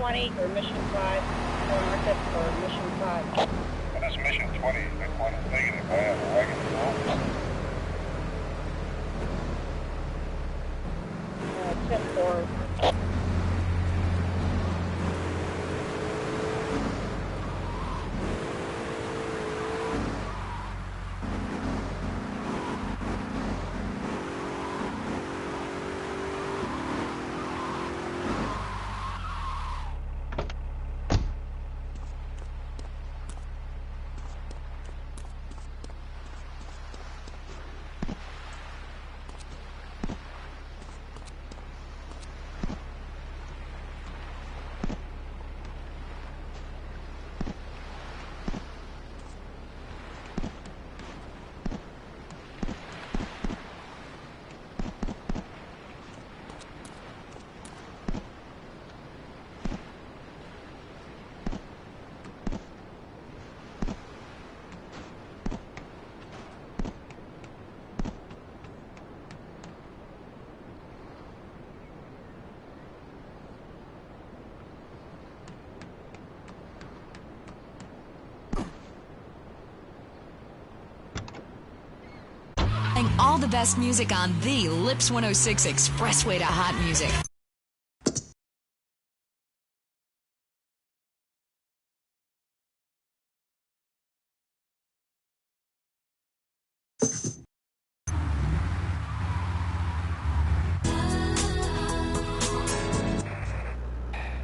20 or Mission 5, or market for Mission 5. This is Mission 20, that one is negative. I have a wagon Tip 4. All the best music on the Lips 106 Expressway to Hot Music.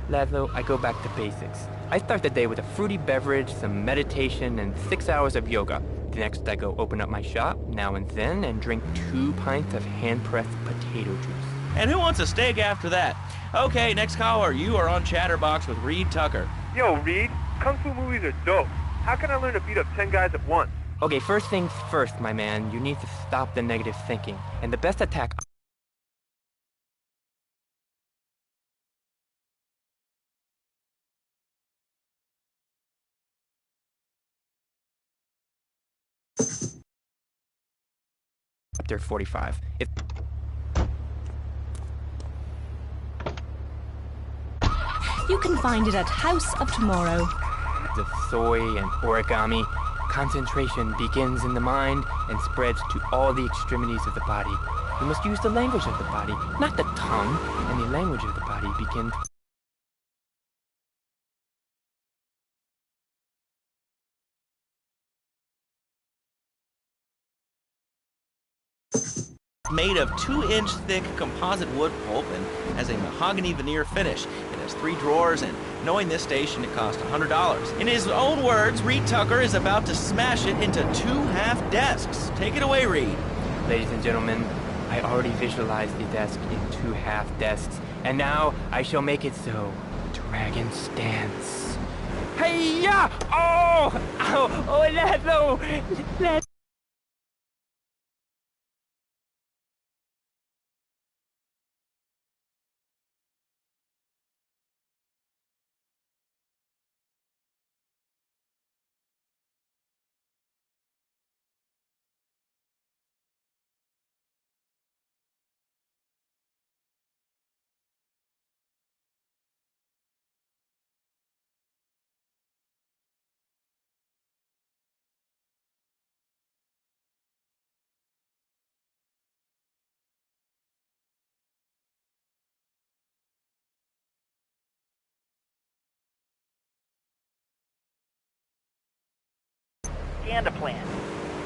Laszlo, I go back to basics. I start the day with a fruity beverage, some meditation, and 6 hours of yoga. Next, I go open up my shop, now and then, and drink 2 pints of hand-pressed potato juice. And who wants a steak after that? Okay, next caller, you are on Chatterbox with Reed Tucker. Yo, Reed, Kung Fu movies are dope. How can I learn to beat up 10 guys at once? Okay, first things first, my man. You need to stop the negative thinking. And the best attack... Chapter 45. You can find it at House of Tomorrow. The soy and origami. Concentration begins in the mind and spreads to all the extremities of the body. You must use the language of the body, not the tongue, and the language of the body begins... Made of 2-inch thick composite wood pulp and has a mahogany veneer finish. It has 3 drawers, and knowing this station, it cost $100. In his own words, Reed Tucker is about to smash it into 2 half desks. Take it away, Reed. Ladies and gentlemen, I already visualized the desk in 2 half desks, and now I shall make it so. Dragon stance. Hey-ya! Oh! Oh! Oh, Laszlo! Laszlo! Propaganda plan.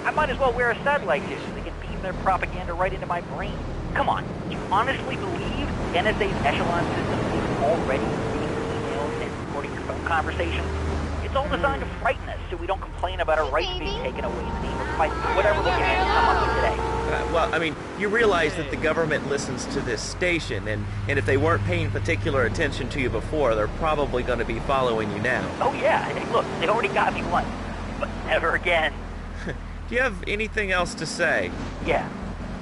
I might as well wear a satellite dish so they can beam their propaganda right into my brain. Come on, you honestly believe NSA's echelon system is already reading your emails and recording your phone conversations? It's all designed to frighten us so we don't complain about our rights being taken away in the name of fighting whatever we can come up with today. Well, I mean, you realize that the government listens to this station, and if they weren't paying particular attention to you before, they're probably going to be following you now. Oh yeah, hey, look, they already got me once. But never again. Do you have anything else to say? Yeah.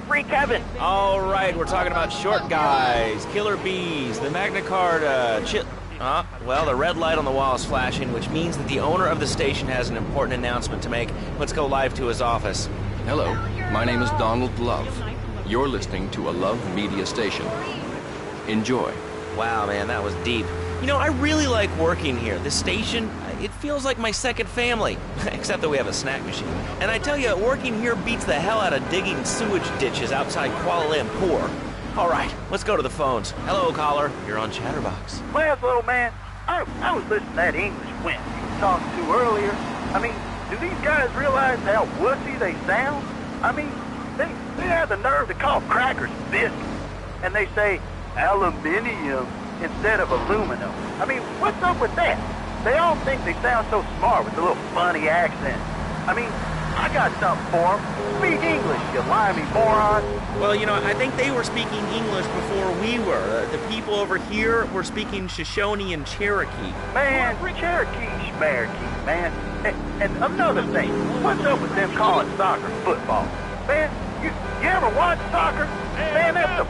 Free Kevin! All right, we're talking about short guys, killer bees, the Magna Carta, well, the red light on the wall is flashing, which means that the owner of the station has an important announcement to make. Let's go live to his office. Hello, my name is Donald Love. You're listening to a Love Media station. Enjoy. Wow, man, that was deep. You know, I really like working here. This station, it feels like my second family. Except that we have a snack machine. And I tell you, working here beats the hell out of digging sewage ditches outside Kuala Lumpur. All right, let's go to the phones. Hello, caller. You're on Chatterbox. Well, little man, I was listening to that English wimp you were talking to earlier. I mean, do these guys realize how wussy they sound? I mean, they have the nerve to call crackers biscuits. And they say aluminium instead of aluminum. I mean, what's up with that? They all think they sound so smart with a little funny accent. I mean, I got something for them. Speak English, you limey moron. Well, you know, I think they were speaking English before we were. The people over here were speaking Shoshone and Cherokee. Man, Cherokee, Schmerokee, man. And another thing, what's up with them calling soccer football? Man, you ever watch soccer? Man, that's the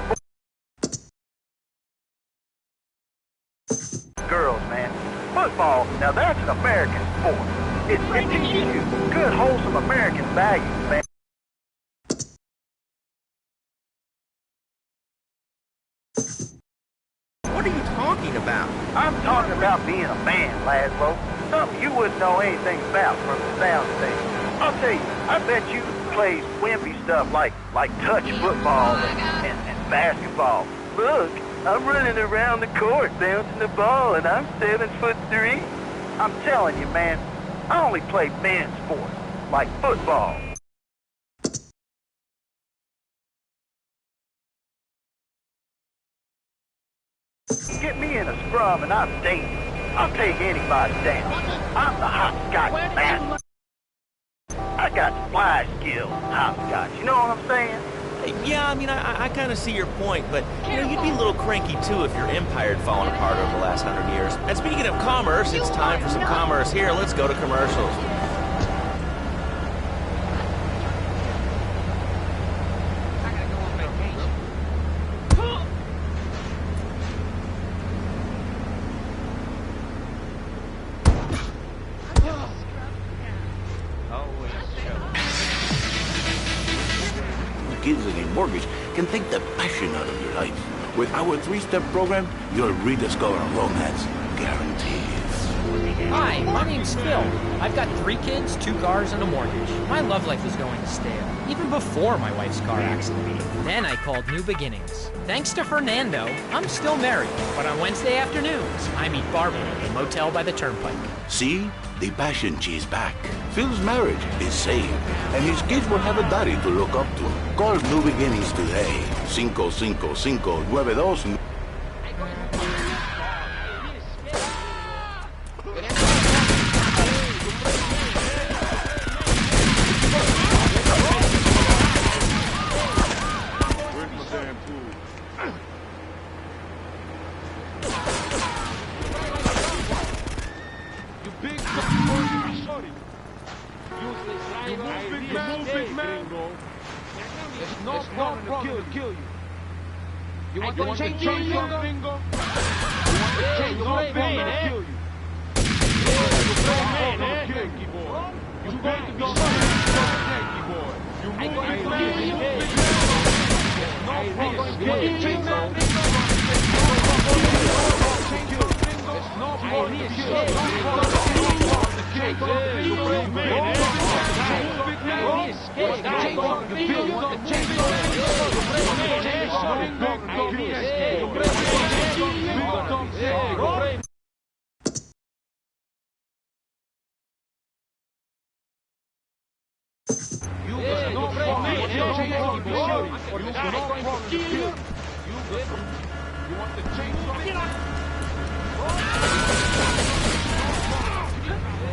girls, man. Football, now that's an American sport. It teaches you good, wholesome American values, man. What are you talking about? I'm talking about being a man, Laszlo. Something you wouldn't know anything about from the sound of things. I'll tell you, I bet you play wimpy stuff like touch football and basketball. Look, I'm running around the court bouncing the ball and I'm 7'3". I'm telling you, man, I only play men's sports, like football. Get me in a scrum and I'm dangerous. I'll take anybody down. I'm the hopscotch master. I got fly skills, hopscotch. You know what I'm saying? Yeah, I mean, I kind of see your point, but, you know, you'd be a little cranky, too, if your empire had fallen apart over the last 100 years. And speaking of commerce, it's time for some commerce here. Let's go to commercials. Kids and a mortgage can take the passion out of your life. With our 3-step program, you'll rediscover romance guaranteed. Hi, my name's Phil. I've got 3 kids, 2 cars, and a mortgage. My love life is going stale, even before my wife's car accident. Then I called New Beginnings. Thanks to Fernando, I'm still married, but on Wednesday afternoons, I meet Barbara at a motel by the turnpike. See? The passion she's back. Phil's marriage is saved, and his kids will have a daddy to look up to. Call New Beginnings today. 555-92.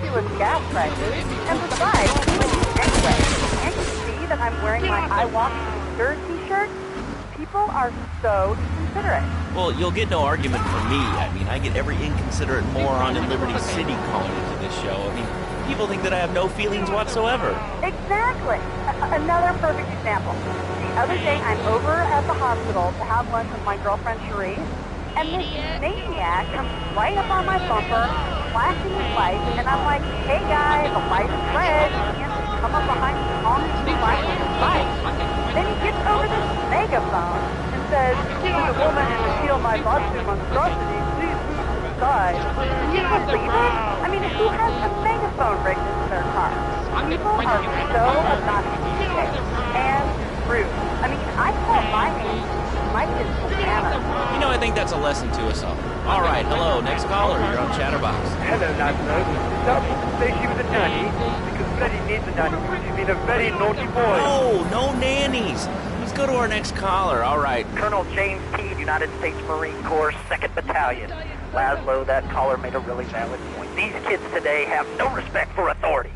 With gas prices, and besides, anyway, can't you see that I'm wearing my I Walk Third t-shirt? People are so inconsiderate. Well, you'll get no argument from me. I mean, I get every inconsiderate moron in Liberty City calling into this show. I mean, people think that I have no feelings whatsoever. Exactly. Another perfect example. The other day, I'm over at the hospital to have lunch with my girlfriend Cherie, and this maniac comes right up on my bumper, flashing his lights, and I'm like, hey guy, the light is red. He can't just come up behind me and call me to flash his lights. Then he gets over this megaphone and says, excuse the woman and appeal my lawsuit monstrosity, please move to the outside. Can you believe it? I mean, who has a megaphone rigged into their car? People are so obnoxious today. And rude. I mean, I call my name. My kid's Danna. You know, I think that's a lesson to us all. All right, hello, next caller. You're on Chatterbox. Hello, Laszlo. Stop to say she was a nanny, because Freddie needs a nanny because he's been a very naughty boy. Oh, no nannies. Let's go to our next caller. All right. Colonel James T., United States Marine Corps, 2nd Battalion. Laszlo, that caller made a really valid point. These kids today have no respect for authority.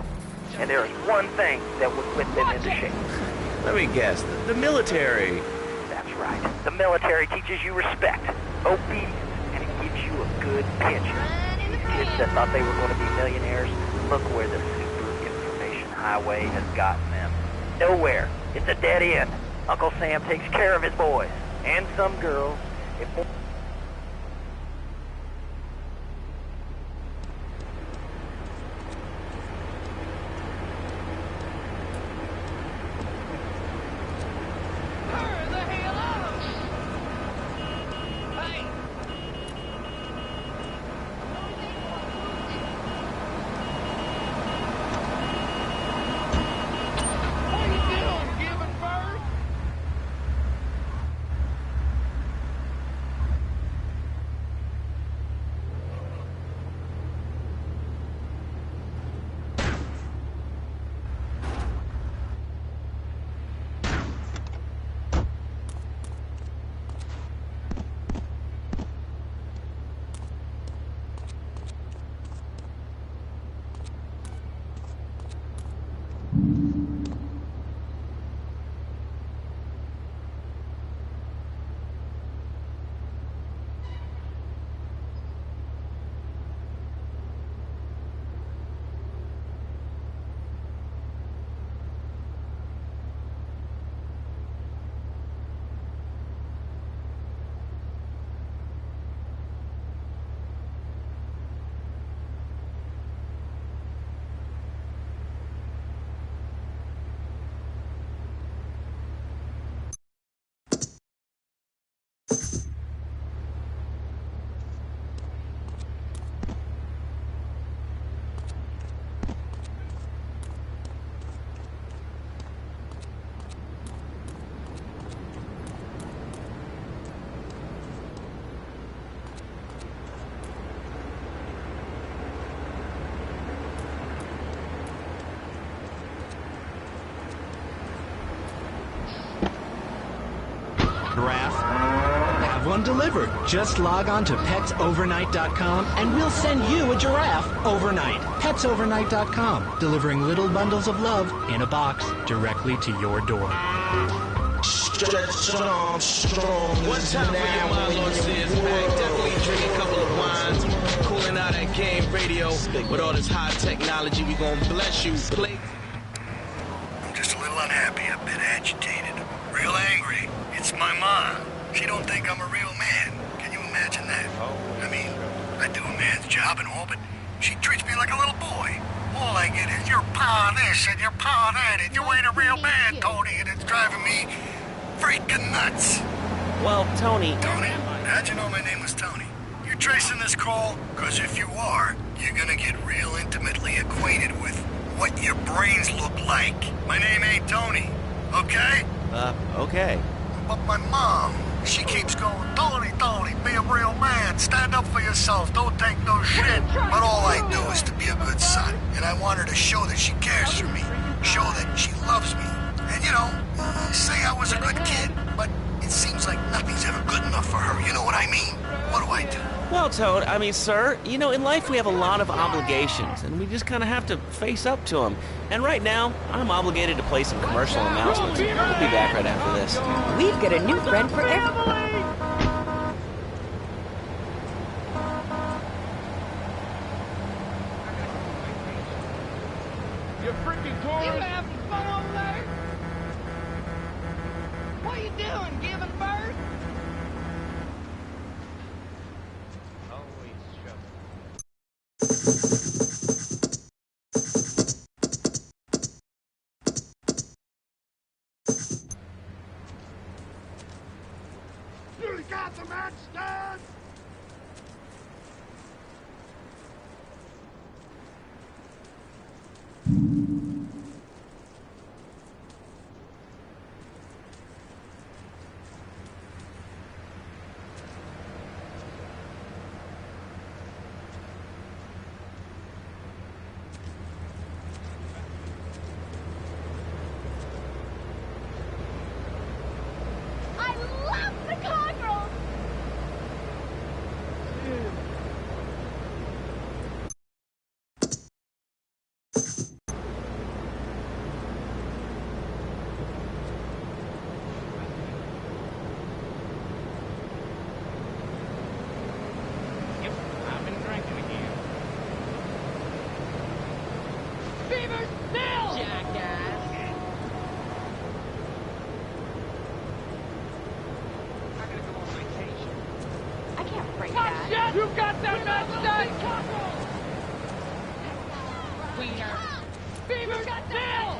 And there is one thing that would whip them into shape. Let me guess. The military. That's right. The military teaches you respect, obedience, and it gives you a good pension. These kids that thought they were going to be millionaires, look where the super information highway has gotten them. Nowhere. It's a dead end. Uncle Sam takes care of his boys. And some girls. Giraffe. Have one delivered. Just log on to petsovernight.com and we'll send you a giraffe overnight. Petsovernight.com, delivering little bundles of love in a box directly to your door. Stretch Armstrong. One time for your mind, Lord says, man, definitely drink a couple of wines, cooling out that game radio with all this high technology. We gonna bless you. Play. I'm just a little unhappy, a bit agitated, real angry. It's my mom. She don't think I'm a real man. Can you imagine that? I mean, I do a man's job and all, but she treats me like a little boy. All I get is your pa this and your pa that, and you ain't a real man, Tony, and it's driving me freaking nuts. Well, Tony... Tony? How'd you know my name was Tony? You tracing this call? Because if you are, you're gonna get real intimately acquainted with what your brains look like. My name ain't Tony, okay? Okay. But my mom, she keeps going, Tony, Tony, be a real man. Stand up for yourself. Don't take no shit. But all I do is to be a good son. And I want her to show that she cares for me. Show that she loves me. And, you know, say I was a good kid. But it seems like nothing's ever good enough for her. You know what I mean? What do I do? Well, Toad, I mean, sir, you know, in life we have a lot of obligations, and we just kind of have to face up to them. And right now, I'm obligated to play some commercial announcements. We'll be back right after this. We've got a new friend for everyone. You're freaking cool. You having fun over there? What are you doing, giving birth? You got the match done? break that. You got them nuts, Wiener. Beaver, still!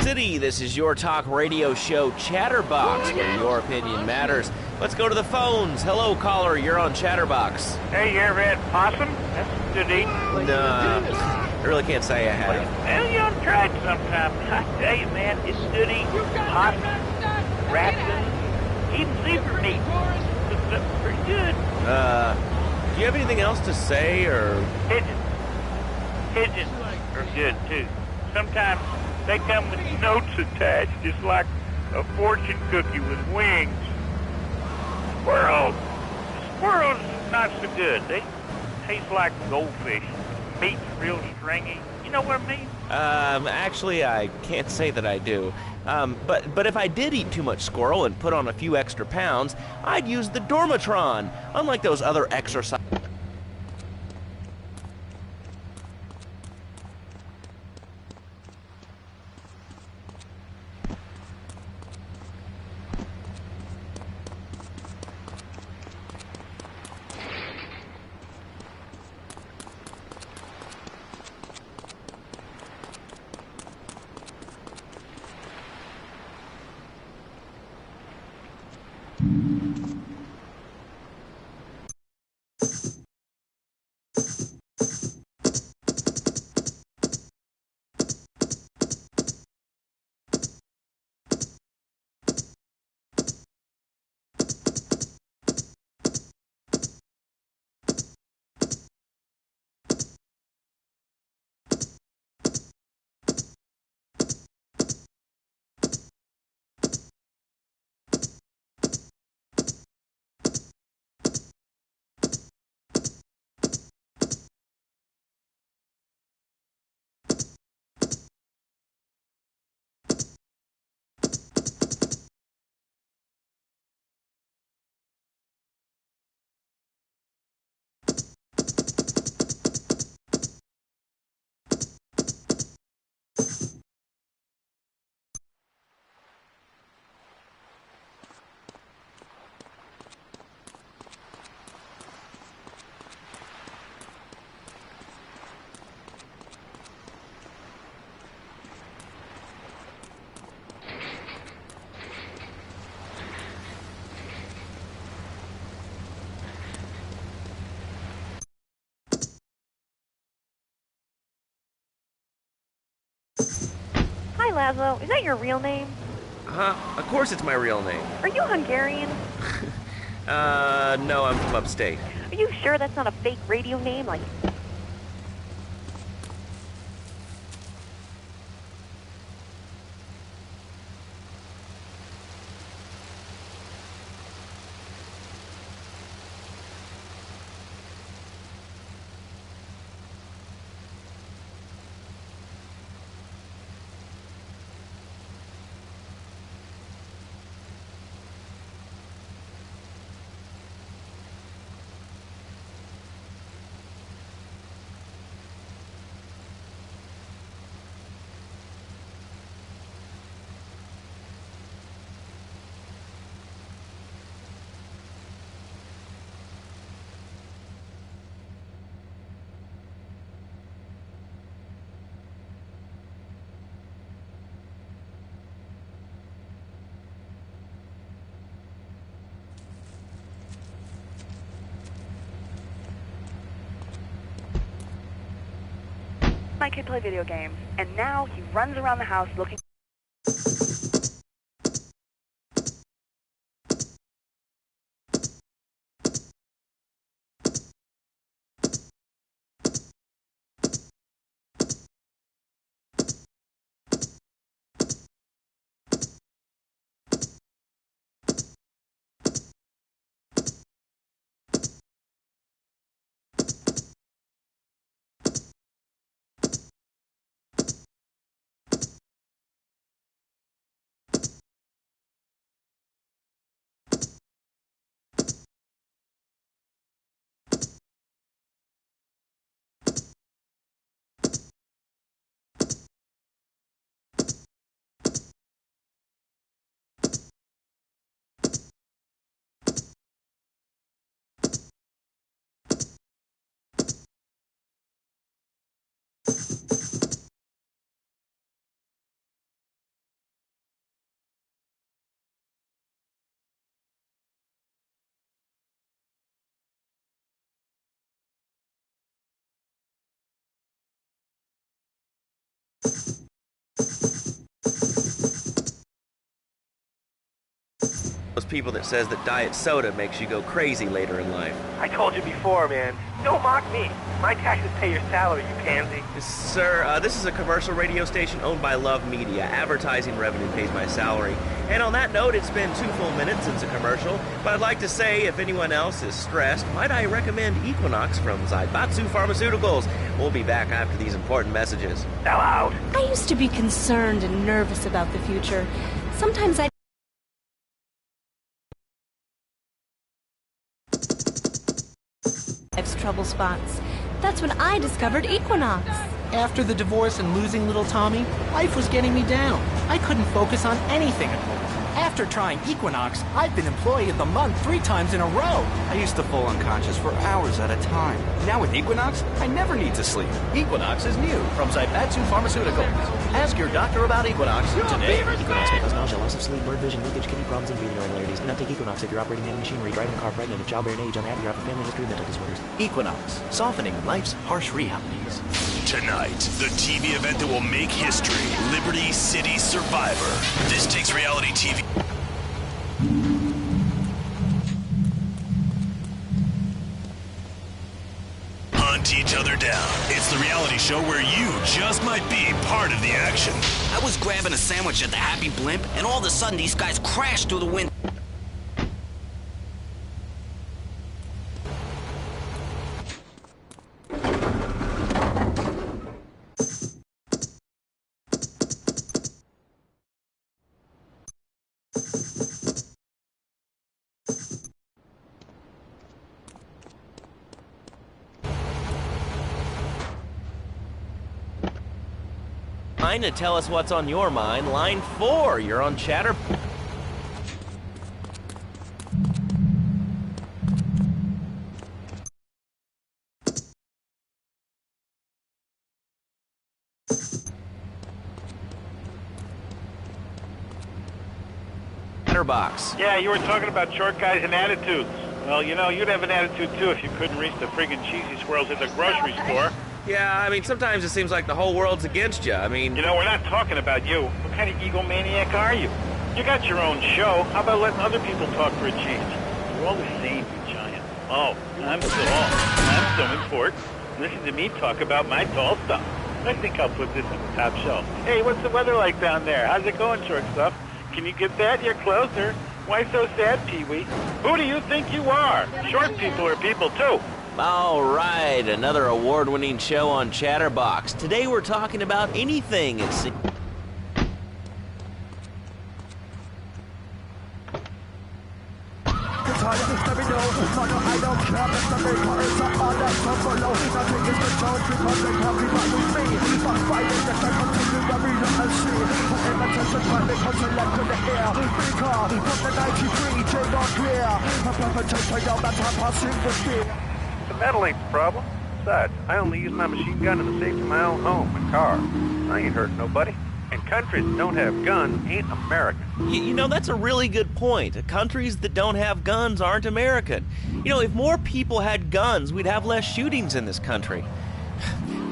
City, this is your talk radio show Chatterbox, where your opinion matters. Let's go to the phones. Hello, caller, you're on Chatterbox. Hey, you ever had possum? That's good eating. Nah, I really can't say I have. Well, you ought to try it sometime. I tell you, man, it's good eating. Possum, raccoon, even zebra meat. It's pretty good. Do you have anything else to say, or...? Pigeons. Pigeons are good, too. Sometimes they come with notes attached, just like a fortune cookie with wings. Squirrels not so good. They taste like goldfish. Meat's real stringy. You know what I mean? Actually, I can't say that I do. But if I did eat too much squirrel and put on a few extra pounds, I'd use the Dormatron, unlike those other exercise... Hi, Laszlo. Is that your real name? Of course it's my real name. Are you Hungarian? No, I'm from upstate. Are you sure that's not a fake radio name? Like... My kid play video games, and now he runs around the house looking Those people that says that diet soda makes you go crazy later in life. I told you before, man. Don't mock me. My taxes pay your salary, you pansy. Sir, this is a commercial radio station owned by Love Media. Advertising revenue pays my salary. And on that note, it's been 2 full minutes since a commercial. But I'd like to say, if anyone else is stressed, might I recommend Equinox from Zaibatsu Pharmaceuticals. We'll be back after these important messages. Now out. I used to be concerned and nervous about the future. Sometimes life's trouble spots. That's when I discovered Equinox. After the divorce and losing little Tommy, life was getting me down. I couldn't focus on anything at home. After trying Equinox, I've been Employee of the Month 3 times in a row. I used to fall unconscious for hours at a time. Now with Equinox, I never need to sleep. Equinox is new from Zaibatsu Pharmaceuticals. Ask your doctor about Equinox today. Equinox may cause nausea, loss of sleep, blurred vision, leakage, kidney problems, and breathing irregularities. Do not take Equinox if you're operating heavy machinery, driving a car, pregnant, of childbearing age, unhappy, or have a family history of mental disorders. Equinox, softening life's harsh realities. Tonight, the TV event that will make history, Liberty City Survivor. This takes reality TV. Hunt each other down. It's the reality show where you just might be part of the action. I was grabbing a sandwich at the Happy Blimp, and all of a sudden these guys crashed through the window. To tell us what's on your mind. Line 4, you're on Chatter. Box. Yeah, you were talking about short guys and attitudes. Well, you know, you'd have an attitude too if you couldn't reach the friggin' cheesy swirls at the grocery store. Yeah, I mean, sometimes it seems like the whole world's against you. I mean... You know, we're not talking about you. What kind of egomaniac are you? You got your own show. How about letting other people talk for a change? We're all the same, you giant. Oh, I'm so important. Listen to me talk about my tall stuff. I think I'll put this on the top shelf. Hey, what's the weather like down there? How's it going, short stuff? Can you get that? You're closer. Why so sad, Pee-wee? Who do you think you are? Short people are people, too. All right, another award-winning show on Chatterbox. Today we're talking about anything. It's... The metal ain't the problem. Besides, I only use my machine gun in the safety of my own home, my car. I ain't hurting nobody. And countries that don't have guns ain't American. You know, that's a really good point. Countries that don't have guns aren't American. You know, if more people had guns, we'd have less shootings in this country.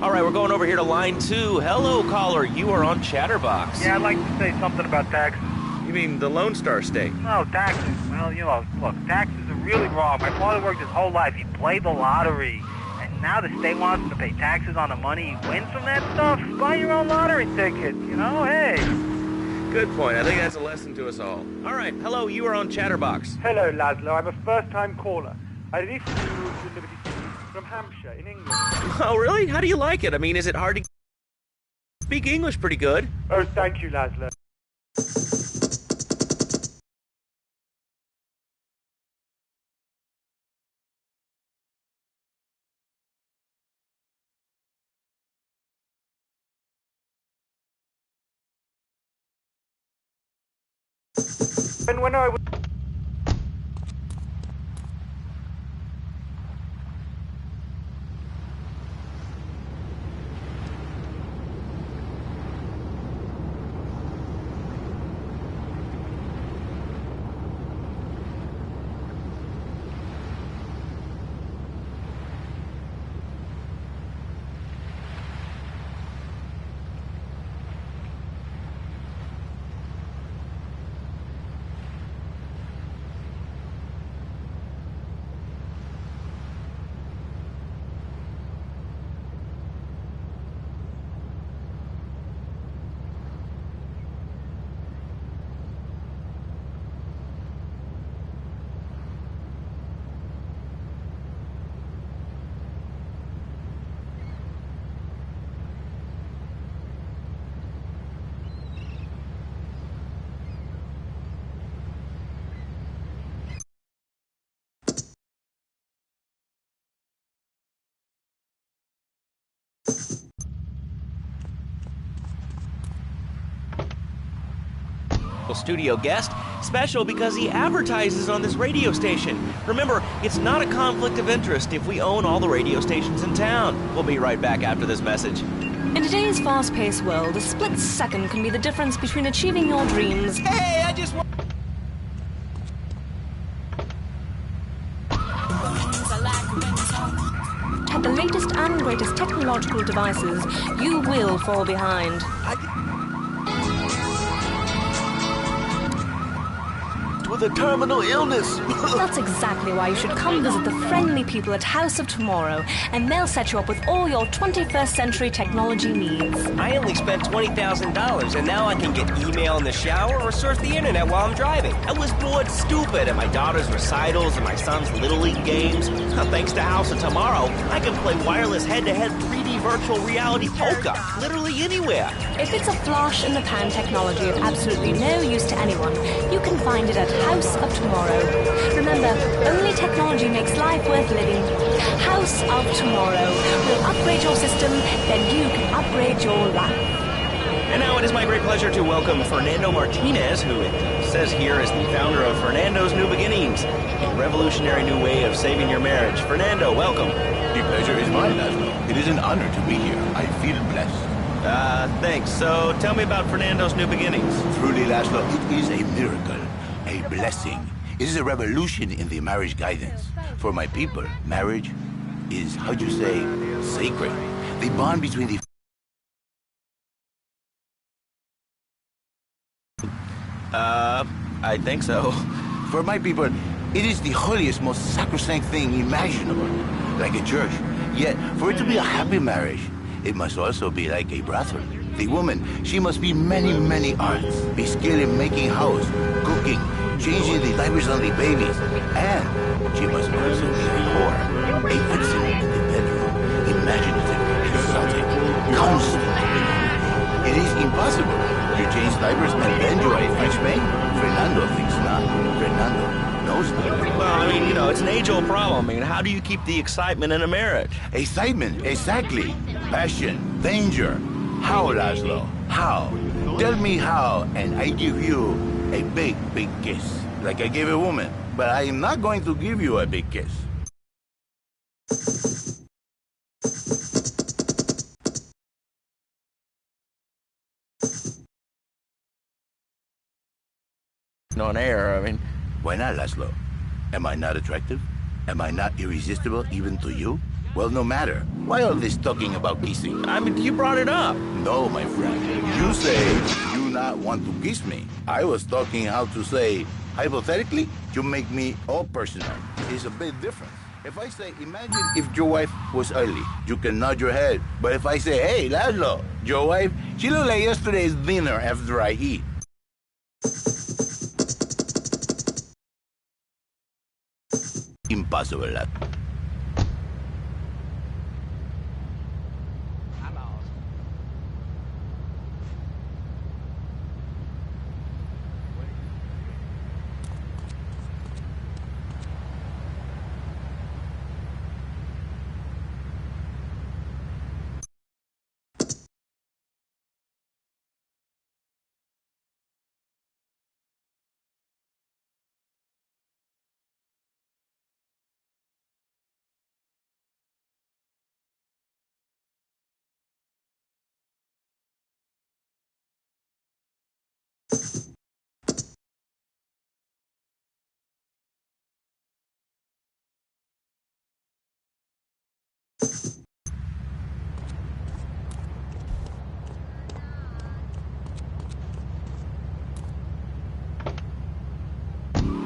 All right, we're going over here to line 2. Hello, caller. You are on Chatterbox. Yeah, I'd like to say something about taxes. You mean the Lone Star State? No, taxes. Well, you know, look, taxes are really wrong. My father worked his whole life. He played the lottery. And now the state wants him to pay taxes on the money he wins from that stuff. Buy your own lottery ticket, you know, hey. Good point. I think that's a lesson to us all. All right, hello, you are on Chatterbox. Hello, Laszlo. I'm a first-time caller. I live to Liberty City from Hampshire in England. Oh, really? How do you like it? I mean, is it hard to speak English pretty good? Oh, thank you, Laszlo. And when I was... studio guest. Special because he advertises on this radio station. Remember, it's not a conflict of interest if we own all the radio stations in town. We'll be right back after this message. In today's fast-paced world, a split second can be the difference between achieving your dreams. Hey, I just want... At the latest and greatest technological devices, you will fall behind. With a terminal illness. That's exactly why you should come visit the friendly people at House of Tomorrow, and they'll set you up with all your 21st century technology needs. I only spent $20,000, and now I can get email in the shower or surf the internet while I'm driving. I was bored stupid at my daughter's recitals and my son's Little League games. Thanks to House of Tomorrow, I can play wireless head-to-head 3D virtual reality poker literally anywhere. If it's a flash-in-the-pan technology of absolutely no use to anyone, you can find it at House of Tomorrow. Remember, only technology makes life worth living. House of Tomorrow will upgrade your system, then you can upgrade your life. And now it is my great pleasure to welcome Fernando Martinez, who it says here is the founder of Fernando's New Beginnings, a revolutionary new way of saving your marriage. Fernando, welcome. The pleasure is mine, Laszlo. It is an honor to be here. I feel blessed. Thanks. So tell me about Fernando's New Beginnings. Truly, Laszlo, it is a miracle. A blessing. It is a revolution in the marriage guidance. For my people, marriage is, how'd you say, sacred. The bond between the... I think so. For my people, it is the holiest, most sacrosanct thing imaginable. Like a church. Yet, for it to be a happy marriage, it must also be like a brothel. The woman, she must be many, many arts. Be skilled in making house, cooking, changing the diapers on the babies. And she must also be a whore. A vixen in the bedroom. Imaginative, exotic, constant. It is impossible. You change diapers and then you are a French maid? Fernando thinks not. Fernando knows not. Well, I mean, you know, it's an age-old problem. I mean, how do you keep the excitement in a marriage? Excitement, exactly. Passion, danger. How, Laszlo? How? Tell me how, and I give you a big, big kiss. Like I gave a woman. But I am not going to give you a big kiss. On air, I mean... Why not, Laszlo? Am I not attractive? Am I not irresistible even to you? Well, no matter. Why all this talking about kissing? I mean, you brought it up. No, my friend. You say you not want to kiss me. I was talking how to say, hypothetically, you make me all personal. It's a bit different. If I say, imagine if your wife was ugly, you can nod your head. But if I say, hey, Laszlo, your wife, she looked like yesterday's dinner after I eat. Impossible, lad.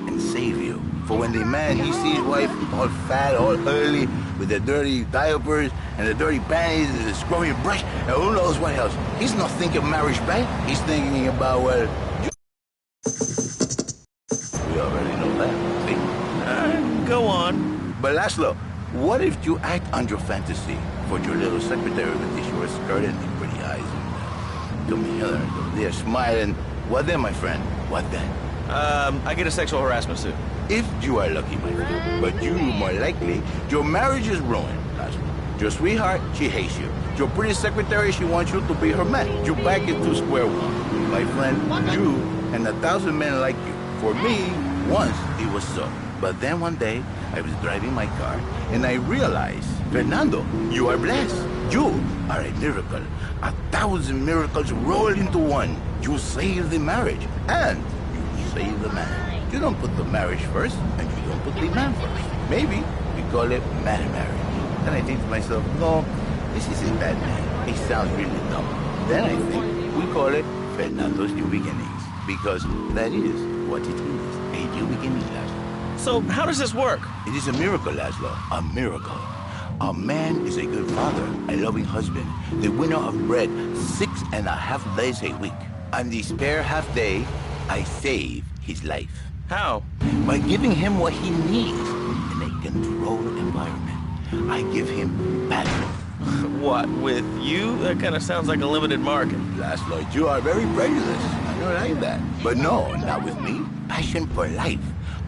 And save you. For when the man, he sees wife all fat, all early, with the dirty diapers and the dirty panties and the scrubby brush, and who knows what else. He's not thinking marriage back. He's thinking about, well, we already know that. See? Go on. But Laszlo, what if you act on your fantasy for your little secretary with the short skirt and the pretty eyes? Come here, they're smiling. What then, my friend? What then? I get a sexual harassment suit. If you are lucky, my friend. But you, more likely, your marriage is ruined, Laszlo. Your sweetheart, she hates you. Your pretty secretary, she wants you to be her man. You back into square one. My friend, you and 1,000 men like you. For me, once it was so. But then one day, I was driving my car, and I realized, Fernando, you are blessed. You are a miracle. 1,000 miracles roll into one. You save the marriage, and you save the man. You don't put the marriage first, and you don't put the man first. Maybe we call it man marriage. And I think to myself, no, this is a bad man. It sounds really dumb. Then I think we call it Fernando's New Beginnings, because that is what it is, a new beginning, Laszlo. So how does this work? It is a miracle, Laszlo, a miracle. A man is a good father, a loving husband, the winner of bread 6.5 days a week. On the spare half day, I save his life. How? By giving him what he needs in a controlled environment. I give him passion. What, with you? That kind of sounds like a limited market. Laszlo, you are very prejudiced. I don't like that. But no, not with me. Passion for life.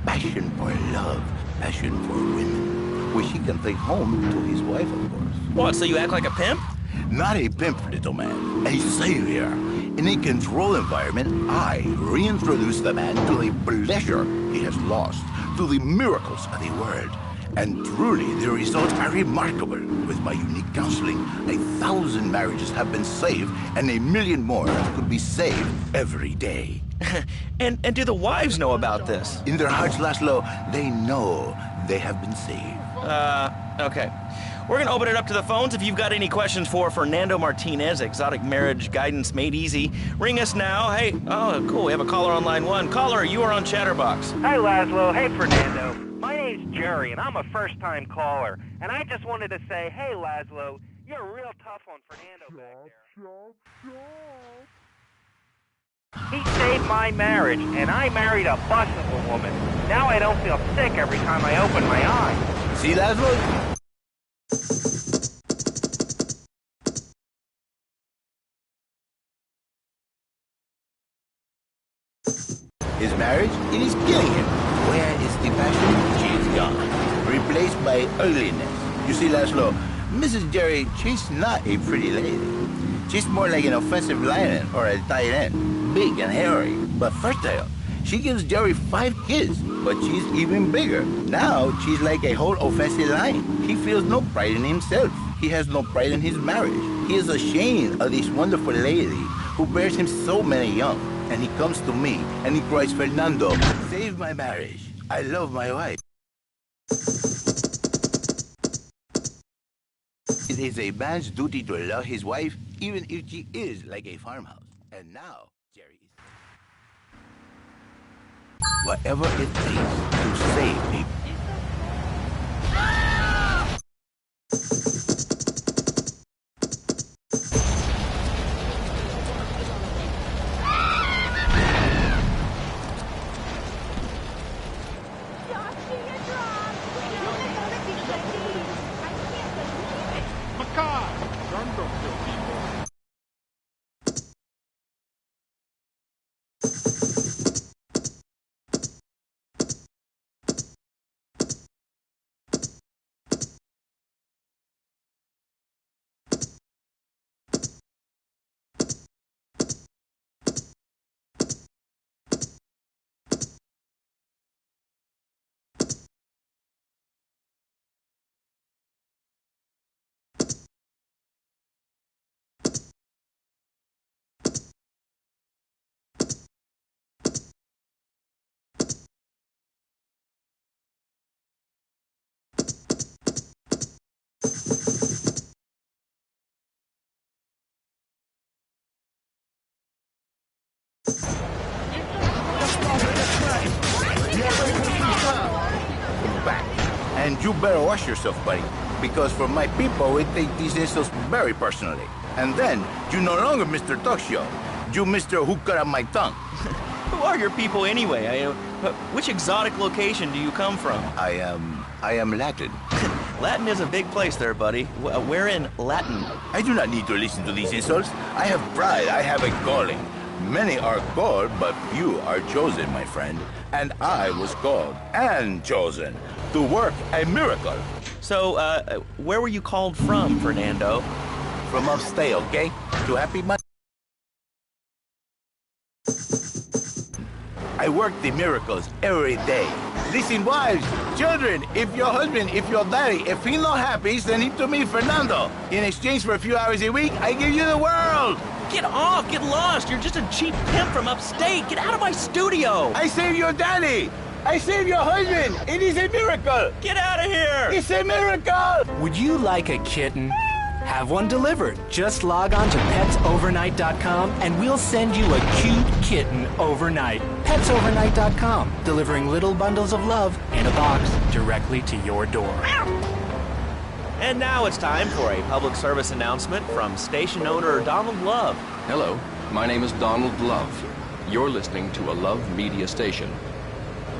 Passion for love. Passion for women. Which he can take home to his wife, of course. What, so you act like a pimp? Not a pimp, little man. A savior. In a controlled environment, I reintroduce the man to the pleasure he has lost, to the miracles of the world. And truly, the results are remarkable. With my unique counseling, 1,000 marriages have been saved, and 1 million more could be saved every day. And do the wives know about this? In their hearts, Laszlo, they know they have been saved. Okay. We're gonna open it up to the phones. If you've got any questions for Fernando Martinez, exotic marriage guidance made easy, ring us now. Hey, oh, cool, we have a caller on line 1. Caller, you are on Chatterbox. Hi, Laszlo. Hey, Fernando. My name's Jerry, and I'm a first-time caller. And I just wanted to say, hey, Laszlo, you're real tough on Fernando back there. He saved my marriage, and I married a bus of a woman. Now I don't feel sick every time I open my eyes. See, Laszlo? His marriage, it is killing him. Where is the passion? She is gone. Replaced by ugliness. You see, Laszlo, Mrs. Jerry, she's not a pretty lady. She's more like an offensive lion or a tight end. Big and hairy, but fertile. She gives Jerry 5 kids, but she's even bigger. Now, she's like a whole offensive lion. He feels no pride in himself. He has no pride in his marriage. He is ashamed of this wonderful lady who bears him so many young. And he comes to me and he cries, Fernando, save my marriage. I love my wife. It is a man's duty to love his wife, even if she is like a farmhouse. And now, Jerry is... Whatever it takes to save a... Back. And you better wash yourself, buddy, because for my people, we take these insults very personally. And then, you're no longer Mr. Talk Show. You Mr. Who Cut Out My Tongue. Who are your people anyway? Which exotic location do you come from? I am Latin. Latin is a big place there, buddy. Where in Latin? I do not need to listen to these insults. I have pride. I have a calling. Many are called, but few are chosen, my friend. And I was called and chosen to work a miracle. So, where were you called from, Fernando? From upstate, okay? To happy my... I work the miracles every day. Listen, wives, children, if your husband, if your daddy, if he's not happy, send him to me, Fernando. In exchange for a few hours a week, I give you the world. Get off! Get lost! You're just a cheap pimp from upstate! Get out of my studio! I save your daddy! I save your husband! It is a miracle! Get out of here! It's a miracle! Would you like a kitten? Have one delivered. Just log on to petsovernight.com and we'll send you a cute kitten overnight. Petsovernight.com, delivering little bundles of love in a box directly to your door. And now it's time for a public service announcement from station owner Donald Love. Hello, my name is Donald Love. You're listening to a Love Media station.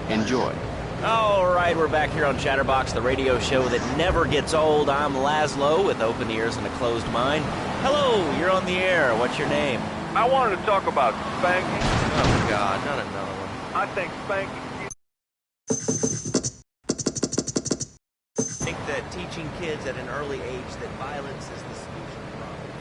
Enjoy. All right, we're back here on Chatterbox, the radio show that never gets old. I'm Laszlo with open ears and a closed mind. Hello, you're on the air. What's your name? I wanted to talk about spanking. Oh, God, not another one. I think spanking... I think that teaching kids at an early age that violence is the solution to problems.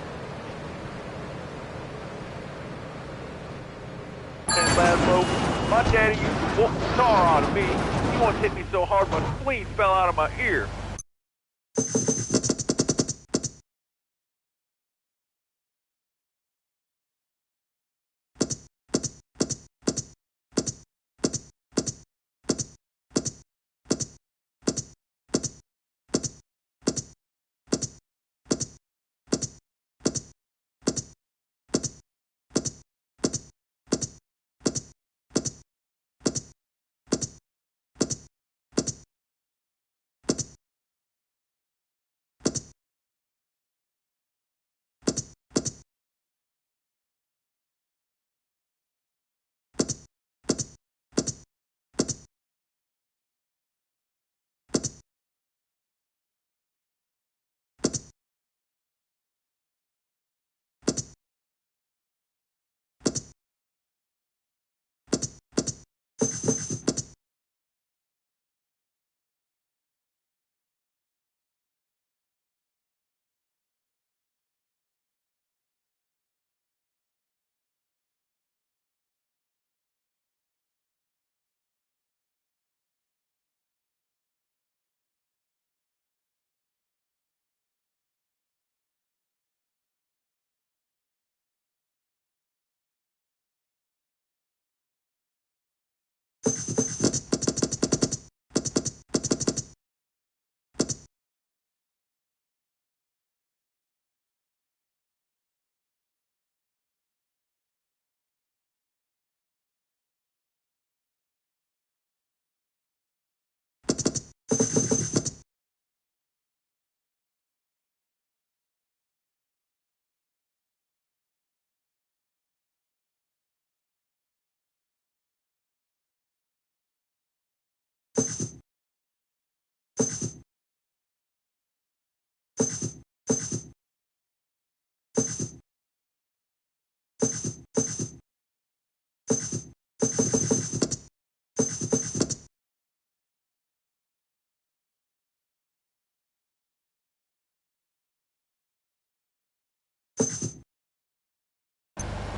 Laszlo, my daddy used to whoop the tar out of me. He once hit me so hard my spleen fell out of my ear.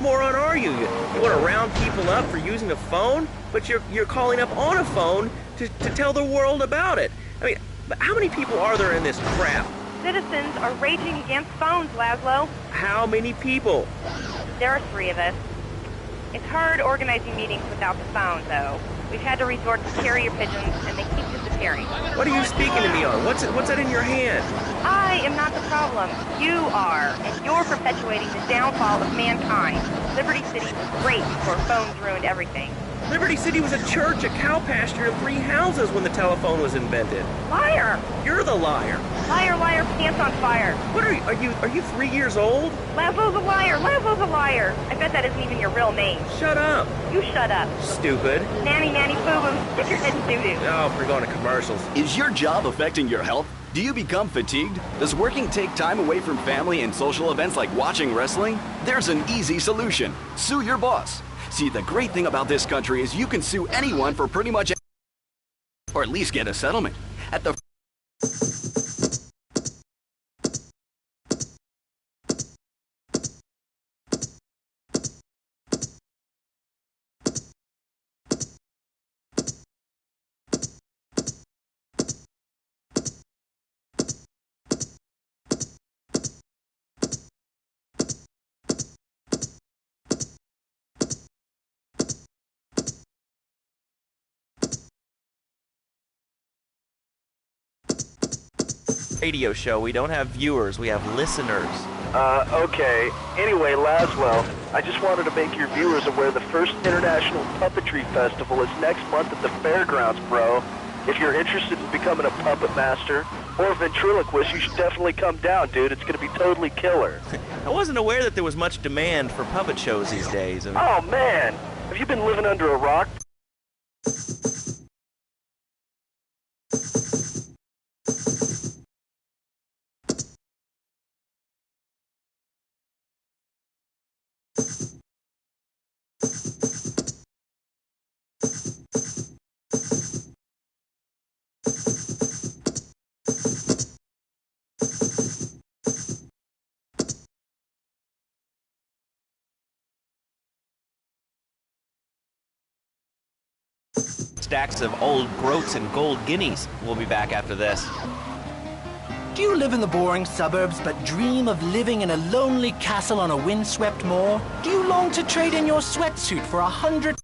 Moron are you? You want to round people up for using a phone? But you're calling up on a phone to tell the world about it. I mean, but how many people are there in this crap? Citizens are raging against phones, Laszlo. How many people? There are 3 of us. It's hard organizing meetings without the phone, though. We've had to resort to carrier pigeons, and they keep disappearing. What are you speaking to me on? What's that in your hand? I am not the problem. You are, and you're perpetuating the downfall of mankind. Liberty City was great before phones ruined everything. Liberty City was a church, a cow pasture, and 3 houses when the telephone was invented. Liar! You're the liar. Liar, liar, pants on fire. What are you 3 years old? Laszlo's a liar. Laszlo's a liar. I bet that isn't even your real name. Shut up. You shut up. Stupid. Nanny, nanny, boo-boo. Get your head in doo-doo. Oh, if we're going to commercials. Is your job affecting your health? Do you become fatigued? Does working take time away from family and social events like watching wrestling? There's an easy solution. Sue your boss. See, the great thing about this country is you can sue anyone for pretty much or at least get a settlement. At the radio show. We don't have viewers, we have listeners. Okay. Anyway, Laszlo, I just wanted to make your viewers aware the first International Puppetry Festival is next month at the fairgrounds, bro. If you're interested in becoming a puppet master or a ventriloquist, you should definitely come down, dude. It's gonna be totally killer. I wasn't aware that there was much demand for puppet shows these days. Oh, man! Have you been living under a rock? Stacks of old groats and gold guineas. We'll be back after this. Do you live in the boring suburbs but dream of living in a lonely castle on a windswept moor? Do you long to trade in your sweatsuit for 100...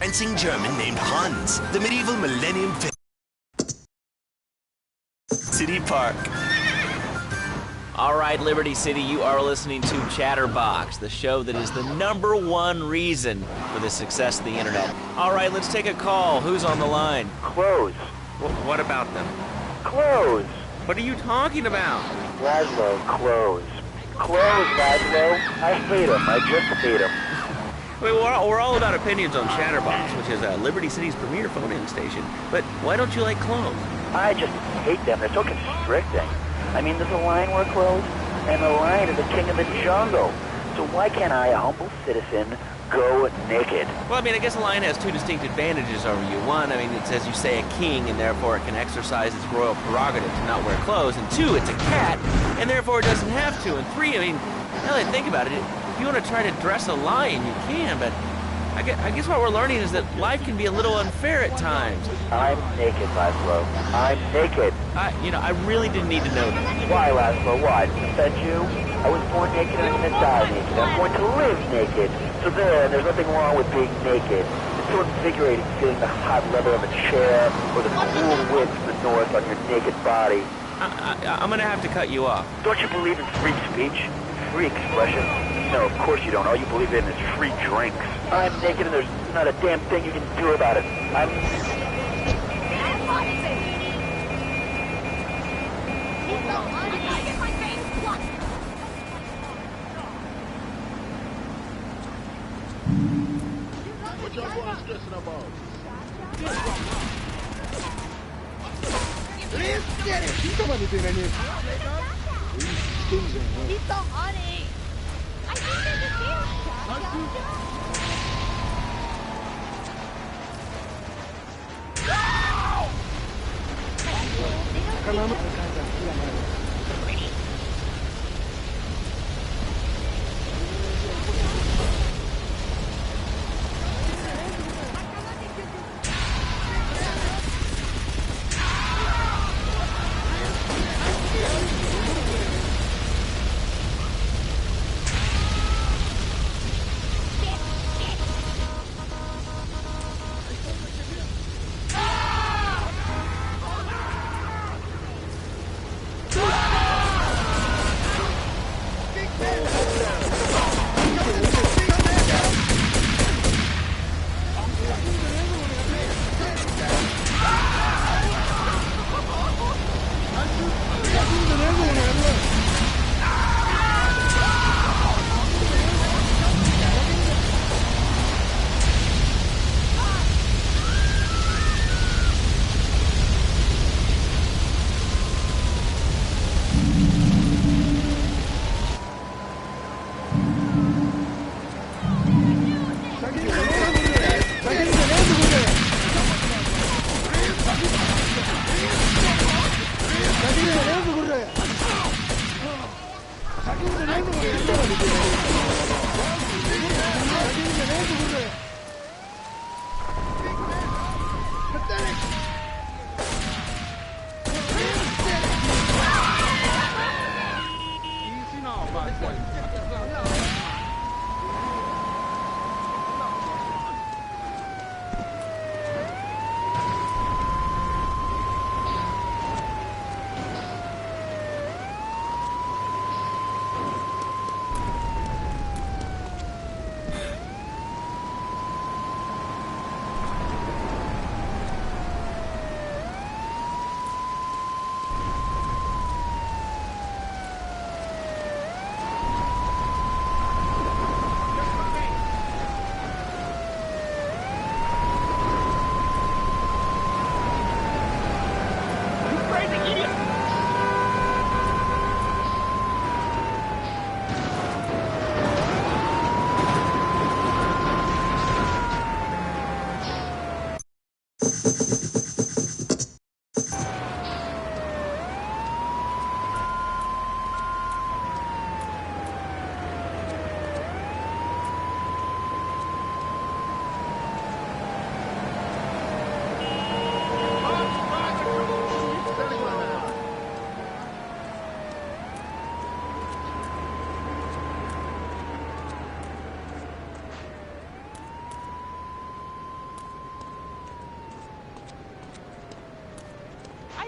Fencing German named Hans, the medieval millennium City Park. All right, Liberty City, you are listening to Chatterbox, the show that is the #1 reason for the success of the internet. All right, let's take a call. Who's on the line? Clothes. What about them? Clothes. What are you talking about? Laszlo, clothes. Clothes, Laszlo. I hate them. I just hate them. We're all about opinions on Chatterbox, which is Liberty City's premier phone-in station. But why don't you like clothes? I just hate them. They're so constricting. I mean, there's a lion wear clothes, and the lion is the king of the jungle. So why can't I, a humble citizen, go naked? Well, I mean, I guess a lion has two distinct advantages over you. One, I mean, it's, as you say, a king, and therefore it can exercise its royal prerogative to not wear clothes. And two, it's a cat, and therefore it doesn't have to. And three, I mean, now that I think about it, if you want to try to dress a lion, you can, but I guess what we're learning is that life can be a little unfair at times. I'm naked, Laszlo. I'm naked. I really didn't need to know that. Why, Laszlo? Why? Does it offend you? I was born naked and I'm going to die naked. I'm going to live naked. So there's nothing wrong with being naked. It's so invigorating feeling the hot leather of a chair or the cool wind from the north on your naked body. I'm going to have to cut you off. Don't you believe in free speech? Free expression? No, of course you don't. All you believe in is free drinks. I'm naked and there's not a damn thing you can do about it. What y'all boys stressing about? Let's get it! You come on, anything in here? He's so honey. I think there's a deer.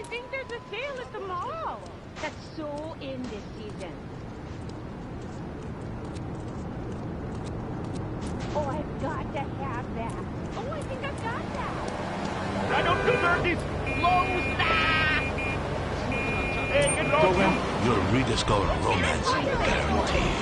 I think there's a sale at the mall. That's so in this season. Oh, I've got to have that. Oh, I think I've got that. I don't deserve these low stacks. Hey, get low. You'll rediscover romance, guaranteed.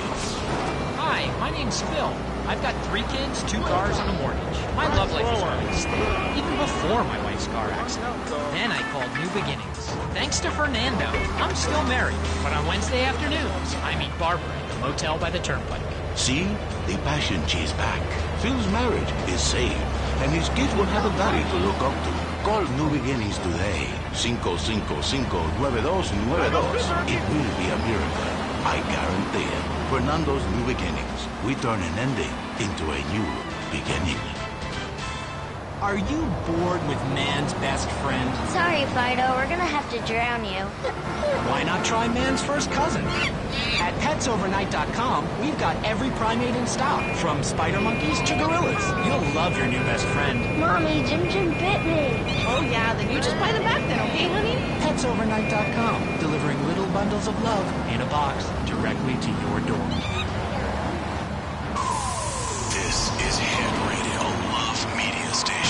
Hi, my name's Phil. I've got 3 kids, 2 cars, and a mortgage. My love life is going steady, even before my wife's car accident. Then I called New Beginnings. Thanks to Fernando, I'm still married, but on Wednesday afternoons, I meet Barbara at the motel by the turnpike. See? The passion chase back. Phil's marriage is saved, and his kids will have a daddy to look up to. Call New Beginnings today. 555-9292. It will be a miracle. I guarantee it. Fernando's New Beginnings. We turn an ending into a new beginning. Are you bored with man's best friend? Sorry, Fido. We're gonna have to drown you. Why not try man's first cousin? At petsovernight.com, we've got every primate in stock, from spider monkeys to gorillas. You'll love your new best friend. Mommy, Jim bit me. Oh, yeah, then you just buy them back then, okay, honey? Petsovernight.com, delivering little bundles of love in a box directly to your door. This is Hit Radio Love Media Station.